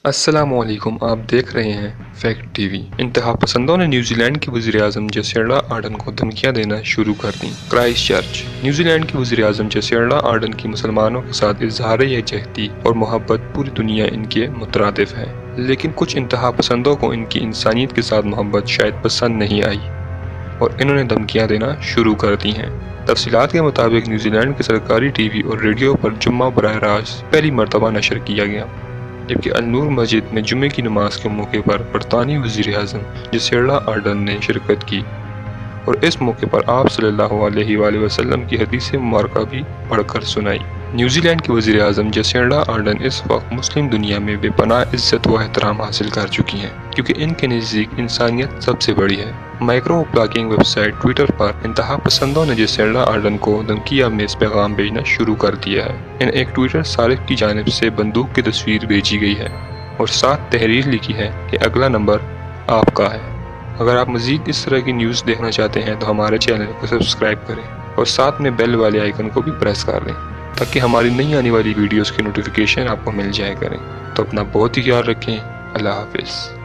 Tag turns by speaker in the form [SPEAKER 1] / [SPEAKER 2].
[SPEAKER 1] अस्सलामुअलैकुम, आप देख रहे हैं फैक्ट टीवी। इंतहा पसंदों ने न्यूजीलैंड के वज़ीर-ए-आज़म जसिंडा आर्डन को धमकियां देना शुरू कर दी। Christ church. न्यूजीलैंड के वज़ीर-ए-आज़म जसिंडा आर्डन की मुसलमानों के साथ इजहार यकजहती और मोहब्बत पूरी दुनिया इनके मुतरादिफ है, लेकिन कुछ इंतहा पसंदों को इनकी इंसानियत के साथ मोहब्बत शायद पसंद नहीं आई और इन्होंने धमकियां देना शुरू कर दी हैं। तफसीलात के मुताबिक न्यूजीलैंड के सरकारी टीवी और रेडियो पर जुम्मा बराह रास्त पहली मरतबा नशर किया गया, जबकि अल-नूर मस्जिद में जुम्मे की नमाज के मौके पर बरतानी वज़ीर-ए-आज़म जसिंडा आर्डन ने शिरकत की और इस मौके पर आप सल्लल्लाहु अलैहि वसल्लम की हदीस मुबारका भी पढ़कर सुनाई। न्यूजीलैंड के वज़ीर-ए-आज़म जसिंडा आर्डन इस वक्त मुस्लिम दुनिया में बेपनाह इज्जत व एहतराम हासिल कर चुकी हैं, क्योंकि इनके नज़दीक इंसानियत सबसे बड़ी है। माइक्रो ब्लॉगिंग वेबसाइट ट्विटर पर इंतहा पसंदों ने जसिंडा आर्डन को धमकियां में इस पैगाम भेजना शुरू कर दिया है। इन एक ट्विटर सारिफ की जानिब से बंदूक की तस्वीर भेजी गई है और साथ तहरीर लिखी है कि अगला नंबर आपका है। अगर आप मज़ीद इस तरह की न्यूज़ देखना चाहते हैं तो हमारे चैनल को सब्सक्राइब करें और साथ में बेल वाले आइकन को भी प्रेस कर दें, ताकि हमारी नई आने वाली वीडियोस की नोटिफिकेशन आपको मिल जाया करें। तो अपना बहुत ही ख्याल रखें। अल्लाह हाफिज़।